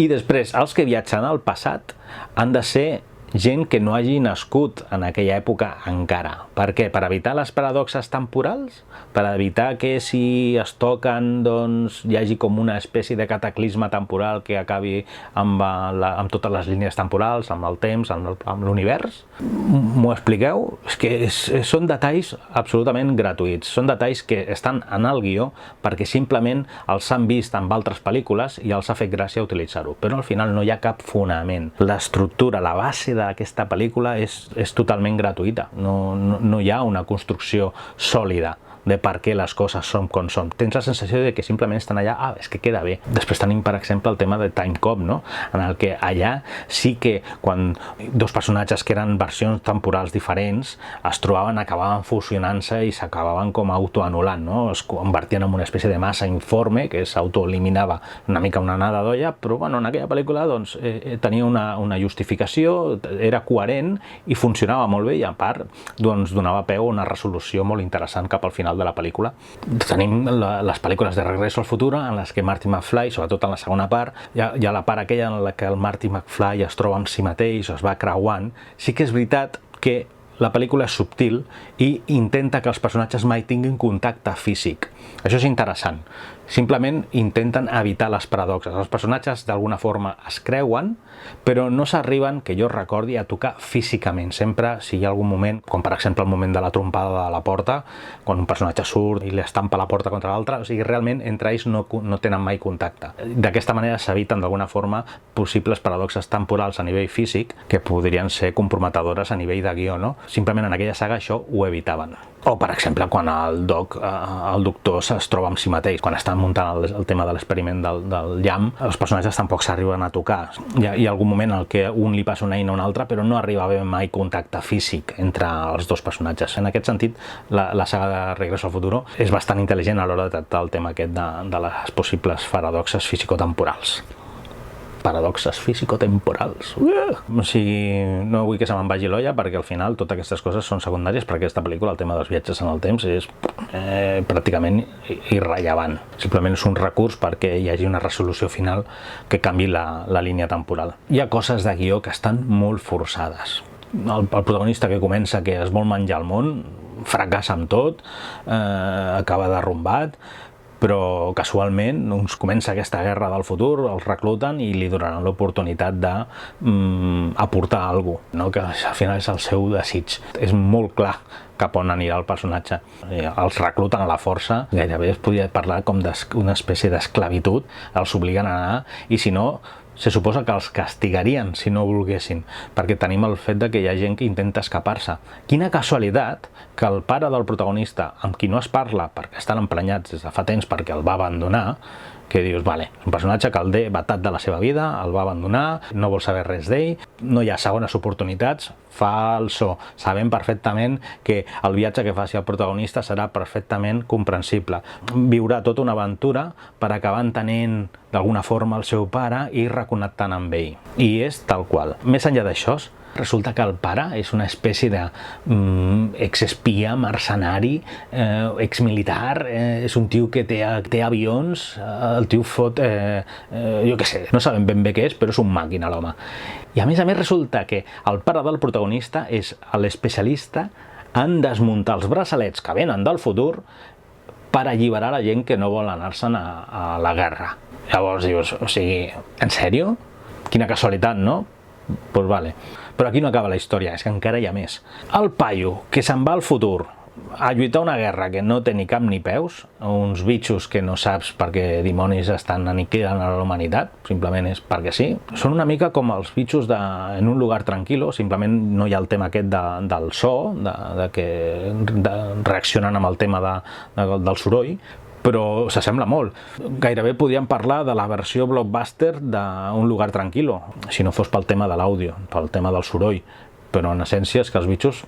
I després, els que viatgen al passat han de ser gent que no hagi nascut en aquella època encara. Per què? Per evitar les paradoxes temporals? Per evitar que si es toquen doncs hi hagi com una espècie de cataclisme temporal que acabi amb totes les línies temporals, amb el temps, amb l'univers? M'ho expliqueu? És que són detalls absolutament gratuïts. Són detalls que estan en el guió perquè simplement els han vist en altres pel·lícules i els ha fet gràcia utilitzar-ho. Però al final no hi ha cap fonament. L'estructura, la base d'aquesta pel·lícula és totalment gratuïta. No hi ha una construcció sòlida de per què les coses són com són. Tens la sensació de que simplement estan allà, és que queda bé. Després tenim, per exemple, el tema de Time Cop, no? En el que allà sí que quan 2 personatges que eren versions temporals diferents es trobaven, acabaven fusionant-se i s'acabaven com autoanul·lant, no? Es convertien en una espècie de massa informe que s'autoeliminava una mica una anada d'olla, però bueno, en aquella pel·lícula doncs, tenia una justificació, era coherent i funcionava molt bé i a part doncs, donava peu a una resolució molt interessant cap al final de la pel·lícula. Tenim les pel·lícules de Regreso al Futuro en les que Marty McFly, sobretot en la segona part, hi ha la part aquella en la que el Marty McFly es troba amb si mateix, es va creuant. Sí que és veritat que la pel·lícula és subtil i intenta que els personatges mai tinguin contacte físic. Això és interessant. Simplement intenten evitar les paradoxes. Els personatges d'alguna forma es creuen, però no s'arriben, que jo recordi, a tocar físicament. Sempre, si hi ha algun moment, com per exemple el moment de la trompada de la porta, quan un personatge surt i li estampa la porta contra l'altre, o sigui, realment entre ells no tenen mai contacte. D'aquesta manera s'eviten d'alguna forma possibles paradoxes temporals a nivell físic que podrien ser comprometedores a nivell de guió, no? Simplement en aquella saga això ho evitaven. O, per exemple, quan el doctor es troba amb si mateix, quan estan muntant el tema de l'experiment del llamp, els personatges tampoc s'arriben a tocar. Hi ha algun moment en què un li passa una eina a un altre, però no arriba a haver mai contacte físic entre els 2 personatges. En aquest sentit, la saga de Regreso al Futuro és bastant intel·ligent a l'hora de tractar el tema aquest de les possibles paradoxes fisicotemporals. Paradoxes fisicotemporals. O sigui, no vull que se me'n vagi l'olla perquè al final totes aquestes coses són secundàries, perquè aquesta pel·lícula, el tema dels viatges en el temps, és pràcticament irrellevant. Simplement és un recurs perquè hi hagi una resolució final que canvi la línia temporal. Hi ha coses de guió que estan molt forçades. El protagonista que comença que es vol menjar el món, fracassa amb tot, acaba derrumbat, però casualment doncs, comença aquesta guerra del futur, els recluten i li donaran l'oportunitat d'aportar alguna cosa, no? Que al final és el seu desig. És molt clar cap on anirà el personatge. Els recluten a la força, gairebé es podria parlar com d'una espècie d'esclavitud, els obliguen a anar i si no, se suposa que els castigarien si no volguessin, perquè tenim el fet de que hi ha gent que intenta escapar-se. Quina casualitat que el pare del protagonista, amb qui no es parla perquè estan emprenyats des de fa temps perquè el va abandonar, que dius, vale, un personatge que el té batat de la seva vida, el va abandonar, no vol saber res d'ell, no hi ha segones oportunitats, falso. Sabem perfectament que el viatge que faci el protagonista serà perfectament comprensible. Viurà tota una aventura per acabar entenent d'alguna forma el seu pare i reconnectant amb ell. I és tal qual. Més enllà d'això, resulta que el pare és una espècie d'exespia, mercenari, exmilitar, és un tio que té avions, el tio fot, jo què sé, no sabem ben bé què és, però és un màquina l'home. I a més resulta que el pare del protagonista és l'especialista en desmuntar els braçalets que venen del futur per alliberar la gent que no vol anar-se'n a la guerra. Llavors dius, o sigui, en sèrio? Quina casualitat, no? Doncs vale. Però aquí no acaba la història, és que encara hi ha més. El paio que se'n va al futur a lluitar una guerra que no té ni cap ni peus, uns bitxos que no saps per què dimonis estan aniquilant a la humanitat, simplement és perquè sí. Són una mica com els bitxos en un lugar tranquil·lo, simplement no hi ha el tema aquest del so, que reaccionen amb el tema del soroll, però s'assembla molt. Gairebé podríem parlar de la versió blockbuster d'un lugar tranquil·lo, si no fos pel tema de l'àudio, pel tema del soroll. Però en essència és que els bitxos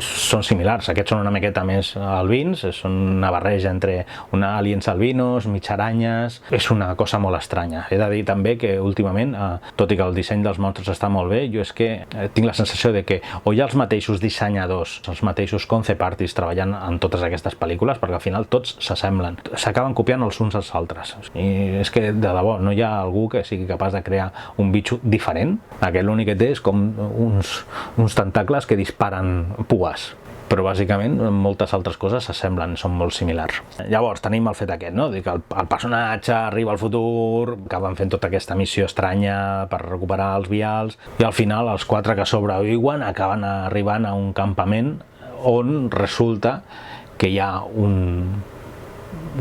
són similars. Aquests són una miqueta més albins, són una barreja entre aliens albinos, mitjaranyes. És una cosa molt estranya. He de dir també que últimament, tot i que el disseny dels monstres està molt bé, jo és que tinc la sensació de que o hi ha els mateixos dissenyadors, els mateixos concept artists treballant en totes aquestes pel·lícules, perquè al final tots s'assemblen, s'acaben copiant els uns als altres. I és que, de debò, no hi ha algú que sigui capaç de crear un bitxo diferent. Aquest l'únic que té és com uns tentacles que disparen pues, però bàsicament moltes altres coses s'assemblen, són molt similars. Llavors tenim el fet aquest, no? Que el personatge arriba al futur, acaben fent tota aquesta missió estranya per recuperar els vials, i al final els 4 que sobreviuen acaben arribant a un campament on resulta que hi ha un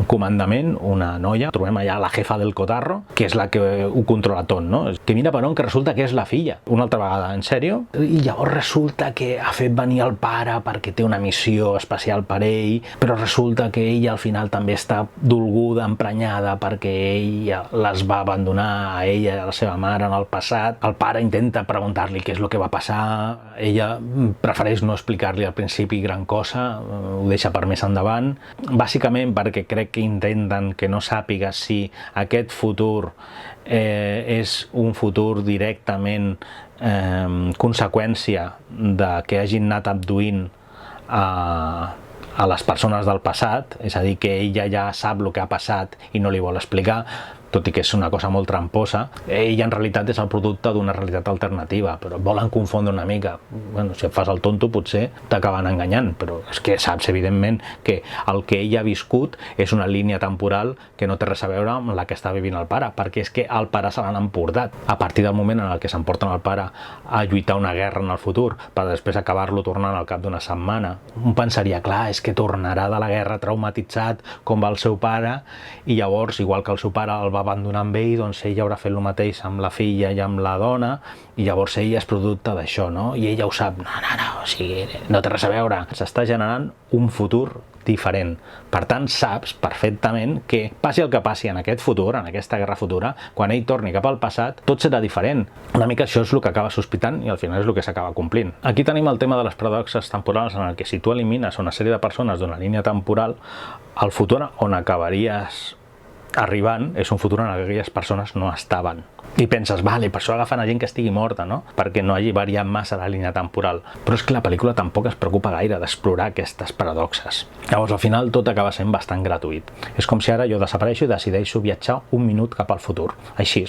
comandament, una noia, trobem allà la jefa del cotarro, que és la que ho controla tot, no? Que mira per on, que resulta que és la filla. Una altra vegada, en sèrio? I llavors resulta que ha fet venir el pare perquè té una missió especial per ell, però resulta que ella al final també està dolguda, emprenyada, perquè ella les va abandonar a ella i a la seva mare en el passat. El pare intenta preguntar-li què és el que va passar, ella prefereix no explicar-li al principi gran cosa, ho deixa per més endavant, bàsicament perquè crec que intenten que no sàpiga si aquest futur és un futur directament conseqüència de que hagin anat abduint a les persones del passat, és a dir, que ella ja sap el que ha passat i no li vol explicar, tot i que és una cosa molt tramposa. Ella en realitat és el producte d'una realitat alternativa, però volen confondre una mica. Bueno, si et fas el tonto potser t'acaben enganyant, però és que saps evidentment que el que ella ha viscut és una línia temporal que no té res a veure amb la que està vivint el pare, perquè és que el pare se l'han emportat. A partir del moment en el que s'emporten el pare a lluitar una guerra en el futur, per després acabar-lo tornant al cap d'una setmana, un pensaria, clar, és que tornarà de la guerra traumatitzat com va el seu pare, i llavors, igual que el seu pare el va abandonar amb ell, doncs ella haurà fet el mateix amb la filla i amb la dona, i llavors ella és producte d'això, no? I ella ho sap, o sigui, no té res a veure. S'està generant un futur diferent. Per tant, saps perfectament que passi el que passi en aquest futur, en aquesta guerra futura, quan ell torni cap al passat, tot serà diferent. Una mica això és el que acaba sospitant i al final és el que s'acaba complint. Aquí tenim el tema de les paradoxes temporals, en el que si tu elimines una sèrie de persones d'una línia temporal, el futur on acabaries arribant és un futur en què aquelles persones no estaven. I penses, vale, per això agafen a gent que estigui morta, no? Perquè no hagi variat massa la línia temporal. Però és que la pel·lícula tampoc es preocupa gaire d'explorar aquestes paradoxes. Llavors, al final, tot acaba sent bastant gratuït. És com si ara jo desapareixo i decideixo viatjar un minut cap al futur. Així.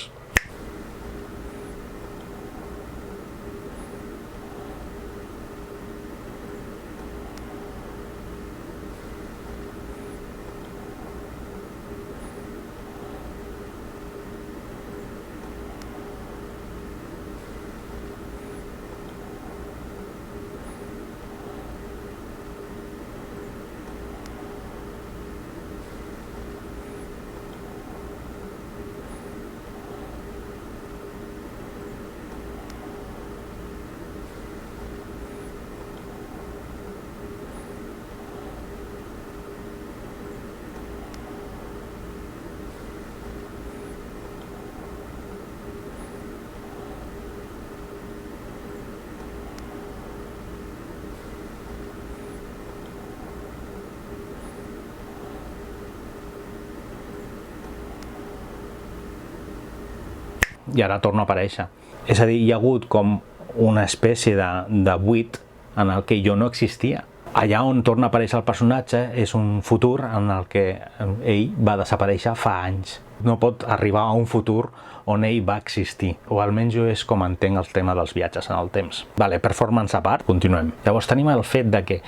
i ara torno a aparèixer. És a dir, hi ha hagut com una espècie de buit en el que jo no existia. Allà on torna a aparèixer el personatge és un futur en el que ell va desaparèixer fa anys. No pot arribar a un futur on ell va existir, o almenys jo és com entenc el tema dels viatges en el temps. Vale, performance a part, continuem. Llavors tenim el fet de que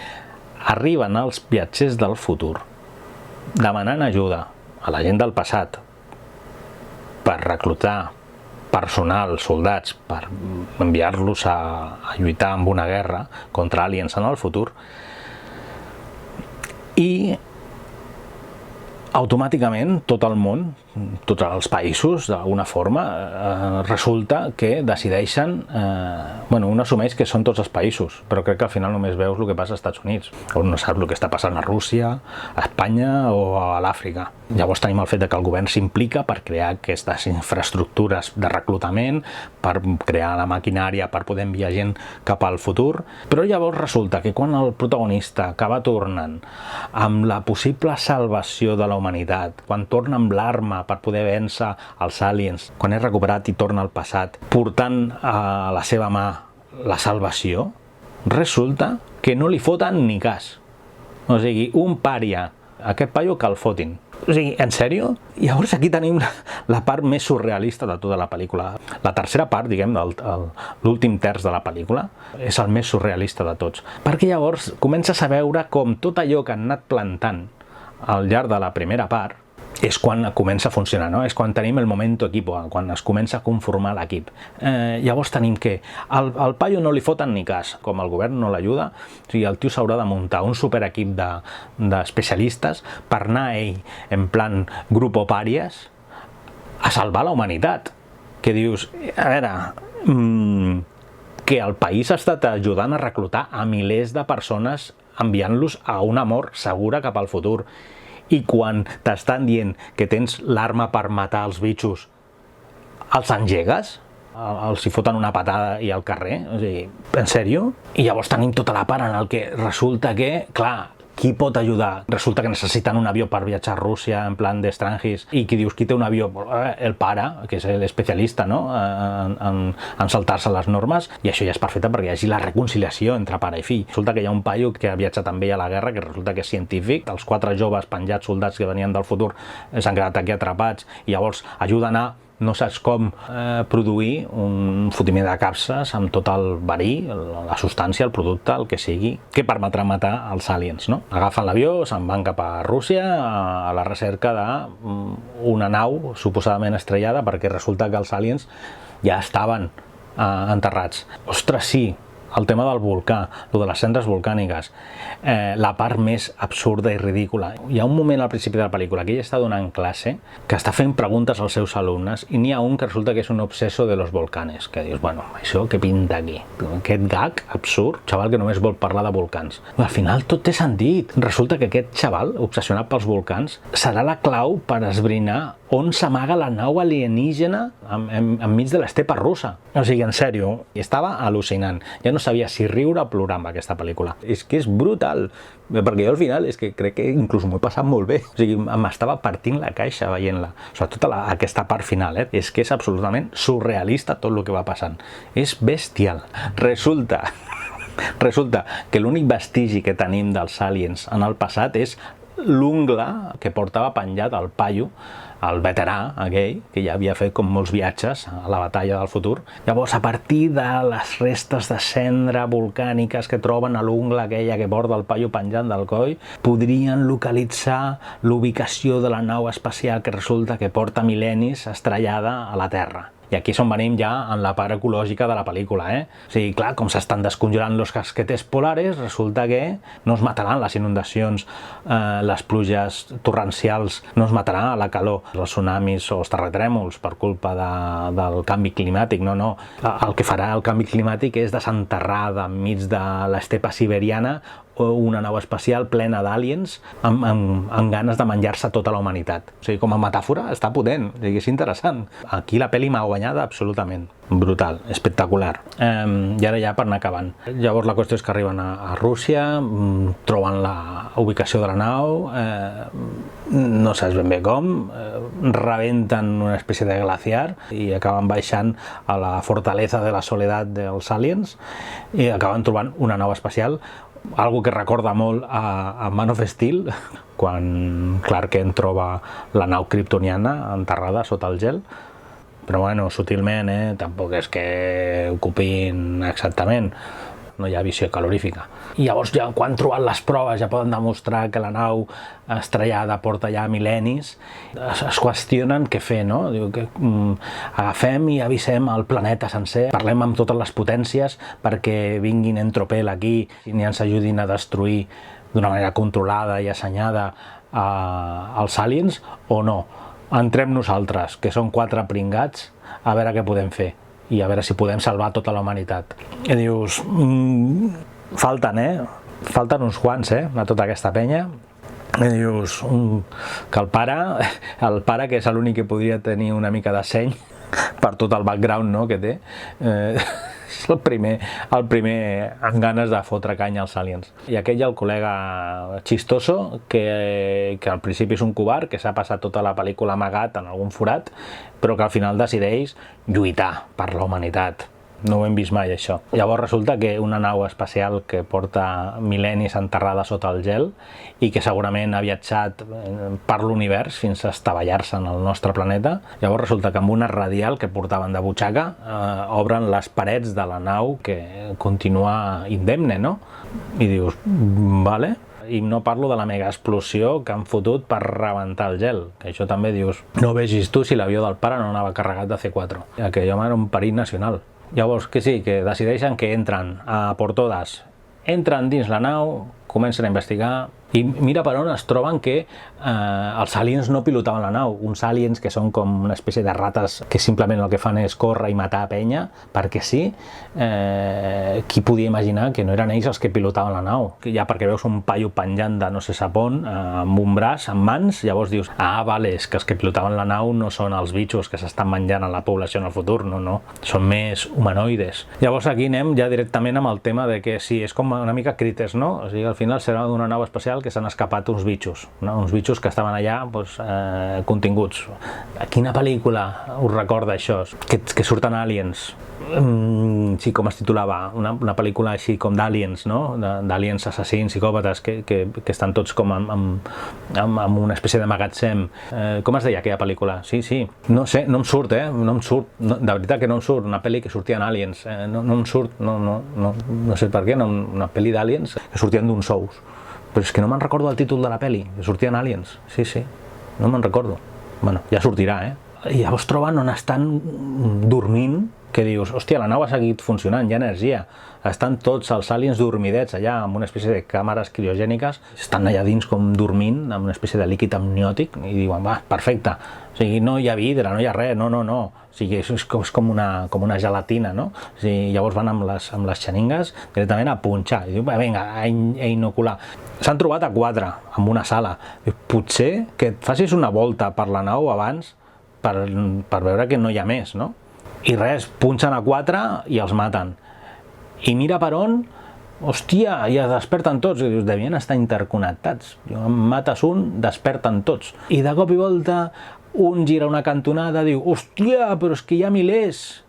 arriben els viatgers del futur demanant ajuda a la gent del passat per reclutar personal, soldats, per enviar-los a lluitar en una guerra contra aliens en el futur, i automàticament tot el món, tots els països, d'alguna forma, resulta que decideixen, un assumeix que són tots els països, però crec que al final només veus el que passa als Estats Units, o no saps el que està passant a Rússia, a Espanya o a l'Àfrica. Llavors tenim el fet que el govern s'implica per crear aquestes infraestructures de reclutament, per crear la maquinària per poder enviar gent cap al futur, però llavors resulta que quan el protagonista acaba tornant amb la possible salvació de la humanitat, quan torna amb l'arma per poder vèncer els aliens, quan és recuperat i torna al passat, portant a la seva mà la salvació, resulta que no li foten ni cas. O sigui, un pària, aquest paio que el fotin. O sigui, en sèrio? Llavors aquí tenim la part més surrealista de tota la pel·lícula. La tercera part, diguem, l'últim terç de la pel·lícula, és el més surrealista de tots. Perquè llavors comences a veure com tot allò que han anat plantant al llarg de la primera part és quan comença a funcionar, no? És quan tenim el momento equipo, quan es comença a conformar l'equip. Llavors tenim que al paio no li foten ni cas, com el govern no l'ajuda, o sigui, el tio s'haurà de muntar un superequip d'especialistes per anar ell, en plan grupo pàries, a salvar la humanitat. Que dius, a veure, que el país ha estat ajudant a reclutar a milers de persones enviant-los a una mort segura cap al futur. I quan t'estan dient que tens l'arma per matar els bitxos, els engegues? Els hi foten una patada i al carrer? O sigui, en sèrio? I llavors tenim tota la part en el que resulta que, clar, qui pot ajudar? Resulta que necessiten un avió per viatjar a Rússia en plan d'estrangis, i qui dius, qui té un avió? El pare, que és l'especialista, no?, en saltar-se les normes, i això ja és perfecte perquè hi hagi la reconciliació entre pare i fill. Resulta que hi ha un paio que ha viatjat amb ell a la guerra, que resulta que és científic, els 4 joves penjats soldats que venien del futur s'han quedat aquí atrapats, i llavors ajuden a no saps com produir un fotiment de capses amb tot el verí, la substància, el producte, el que sigui, que permetrà matar els aliens, no? Agafen l'avió, se'n van cap a Rússia a la recerca d'una nau suposadament estrellada, perquè resulta que els aliens ja estaven enterrats. Ostres, sí! El tema del volcà, el de les cendres volcàniques, la part més absurda i ridícula. Hi ha un moment al principi de la pel·lícula que ella està donant classe, que està fent preguntes als seus alumnes, i n'hi ha un que resulta que és un obseso de los volcanes, que dius, bueno, això què pinta aquí? Aquest gag absurd, xaval que només vol parlar de volcans. Al final tot té sentit. Resulta que aquest xaval, obsessionat pels volcans, serà la clau per esbrinar on s'amaga la nau alienígena enmig de l'estepa russa. O sigui, en sèrio, estava al·lucinant. Ja no sabia si riure o plorar amb aquesta pel·lícula. És que és brutal, perquè jo al final és que crec que inclús m'ho he passat molt bé. O sigui, m'estava partint la caixa veient-la. Sobretot aquesta part final, és que és absolutament surrealista tot el que va passant. És bestial. Resulta que l'únic vestigi que tenim dels aliens en el passat és l'ungla que portava penjat el paio, el veterà aquell, que ja havia fet com molts viatges a la batalla del futur. Llavors, a partir de les restes de cendra volcàniques que troben a l'ungla aquella que porta el paio penjant del coll, podrien localitzar l'ubicació de la nau espacial que resulta que porta mil·lennis estrellada a la Terra. I aquí és on venim ja en la part ecològica de la pel·lícula, O sigui, clar, com s'estan descongelant los casquetes polares, resulta que no es mataran les inundacions, les pluges torrencials, no es matarà la calor, els tsunamis o els terratrèmols per culpa del canvi climàtic, no. El que farà el canvi climàtic és desenterrar enmig de l'estepa siberiana una nau espacial plena d'aliens amb ganes de menjar-se tota la humanitat. O sigui, com a metàfora està potent, o sigui, és interessant. Aquí la pel·li m'ha guanyada absolutament. brutal, espectacular. I ara ja per anar acabant. Llavors la qüestió és que arriben a Rússia, troben la ubicació de la nau, no saps ben bé com, rebenten una espècie de glaciar i acaben baixant a la fortaleza de la soledat dels aliens i acaben trobant una nau espacial, algo que recorda molt a Man of Steel, quan Clark Kent troba la nau kryptoniana enterrada sota el gel. Però bueno, sutilment, tampoc és que ocupin exactament, no hi ha visió calorífica. I llavors ja quan troben les proves ja poden demostrar que la nau estrellada porta ja mil·lennis, es qüestionen què fer, no? Diu que agafem i avisem el planeta sencer, parlem amb totes les potències perquè vinguin en tropel aquí i ens ajudin a destruir d'una manera controlada i assenyada els aliens o no. Entrem nosaltres, que són 4 pringats, a veure què podem fer i a veure si podem salvar tota la humanitat. I dius, falten uns quants, a tota aquesta penya. I dius que el pare, que és l'únic que podria tenir una mica de seny per tot el background, no, que té, és el primer amb ganes de fotre canya als aliens. I aquell, el col·lega chistoso, que al principi és un covard, que s'ha passat tota la pel·lícula amagat en algun forat, però que al final decideix lluitar per la humanitat. No ho hem vist mai, això. Llavors resulta que una nau espacial que porta mil·lennis enterrada sota el gel i que segurament ha viatjat per l'univers fins a estavellar-se en el nostre planeta, llavors resulta que amb una radial que portaven de butxaca obren les parets de la nau que continua indemne, no? I dius, vale. I no parlo de la mega explosió que han fotut per rebentar el gel, que això també dius, no vegis tu si l'avió del pare no anava carregat de C4. Aquell home era un perill nacional. Llavors, que sí, que decideixen que entren a por todas, entren dins la nau, comencen a investigar i mira per on es troben que els aliens no pilotaven la nau, uns aliens que són com una espècie de rates que simplement el que fan és córrer i matar penya, perquè sí, qui podia imaginar que no eren ells els que pilotaven la nau, ja perquè veus un paio penjant de no sé sap on, amb un braç, amb mans, llavors dius, vale, és que els que pilotaven la nau no són els bitxos que s'estan menjant a la població en el futur, no, són més humanoides. Llavors aquí anem ja directament amb el tema de que sí, és com una mica Critters, no? O sigui, al final serà d'una nau espacial que s'han escapat uns bitxos, no? Uns bitxos que estaven allà continguts. A quina pel·lícula us recorda això? Que surten aliens. Sí, com es titulava? Una pel·lícula així com d'aliens, no? D'aliens assassins, psicòpates, que estan tots com amb una espècie de magatzem. Com es deia aquella pel·lícula? Sí. No sé, no em surt, no em surt. De veritat que no em surt una pel·li que sortien aliens. No em surt, no sé per què, una pel·li d'aliens que sortien d'uns ous. Però és que no me'n recordo el títol de la pel·li, que sortien aliens. Sí, no me'n recordo. Bueno, ja sortirà, I llavors troben on estan dormint, que dius, hòstia, la nau ha seguit funcionant, hi ha energia. Estan tots els aliens dormidets allà, amb una espècie de càmeres criogèniques, estan allà dins com dormint, amb una espècie de líquid amniòtic, i diuen, va, perfecte. O sigui, no hi ha vidre, no hi ha res, no. O sigui, és com una gelatina, no? O sigui, llavors van amb les xeringues directament a punxar. I diu, vinga, a inocular. S'han trobat a 4 en una sala. Potser que et facis una volta per la nau abans per veure que no hi ha més, no? I res, punxen a 4 i els maten. I mira per on, hòstia, i es desperten tots. I dius, devien estar interconnectats. Mates un, desperten tots. I de cop i volta un gira una cantonada, diu, hòstia, però és que hi ha milers.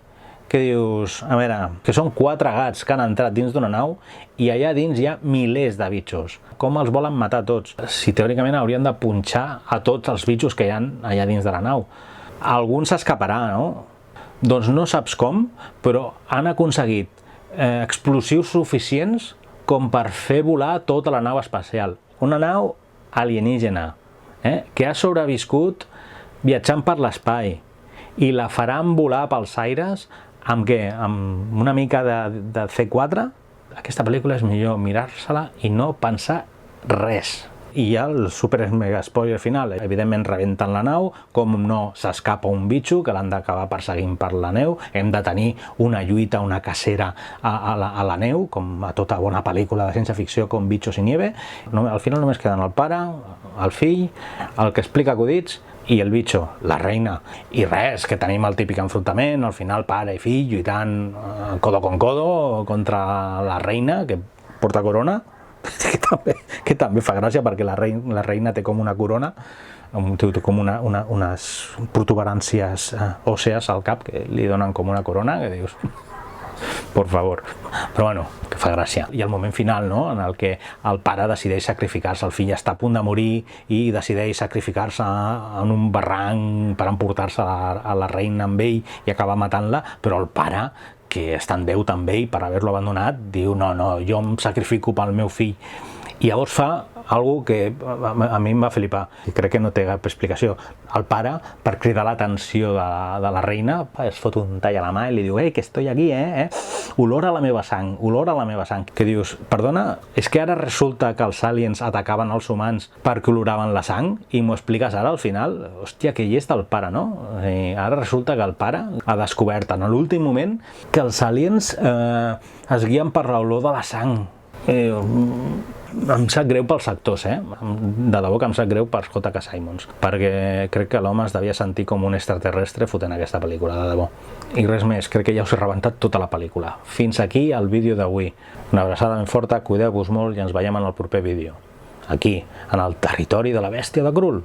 Que dius, a veure, que són 4 gats que han entrat dins d'una nau i allà dins hi ha milers de bitxos. Com els volen matar tots? Si teòricament haurien de punxar a tots els bitxos que hi ha allà dins de la nau. Algun s'escaparà, no? Doncs no saps com, però han aconseguit explosius suficients com per fer volar tota la nau espacial. Una nau alienígena, que ha sobreviscut viatjant per l'espai i la faran volar pels aires amb què? Amb una mica de C4? Aquesta pel·lícula és millor mirar-se-la i no pensar res. I hi ha el super mega spoiler final. Evidentment rebenten la nau, com no s'escapa un bitxo que l'han d'acabar perseguint per la neu. Hem de tenir una lluita, una cacera a la neu, com a tota bona pel·lícula de ciència-ficció com Bitxos i Nieve. Al final només queden el pare, el fill, el que explica acudits i el bitxo, la reina, i res, que tenim el típic enfrontament, al final pare i fill lluitant codo con codo contra la reina, que porta corona, que també fa gràcia perquè la reina té com una corona, té com unes protuberàncies òssees al cap que li donen com una corona, que dius... por favor, però bueno, que fa gràcia. I el moment final, no?, en el que el pare decideix sacrificar-se, el fill està a punt de morir i decideix sacrificar-se en un barranc per emportar-se a la reina amb ell i acabar matant-la, però el pare, que està en deute amb ell per haver-lo abandonat, diu no, jo em sacrifico pel meu fill. I llavors fa algo que a mi em va flipar, i crec que no té cap explicació. El pare, per cridar l'atenció de la reina, es fot un tall a la mà i li diu que estoy aquí, olora la meva sang, olora la meva sang. Que dius, perdona, és que ara resulta que els aliens atacaven els humans perquè oloraven la sang i m'ho expliques ara al final? Hòstia, que llest el pare, no? Ara resulta que el pare ha descobert en l'últim moment que els aliens es guien per l'olor de la sang. Em sap greu pels actors, de debò que em sap greu per J.K. Simmons, perquè crec que l'home es devia sentir com un extraterrestre fotent aquesta pel·lícula, de debò. I res més, crec que ja us he rebentat tota la pel·lícula. Fins aquí el vídeo d'avui. Una abraçada ben forta, cuideu-vos molt i ens veiem en el proper vídeo. Aquí, en el territori de la bèstia de Krull.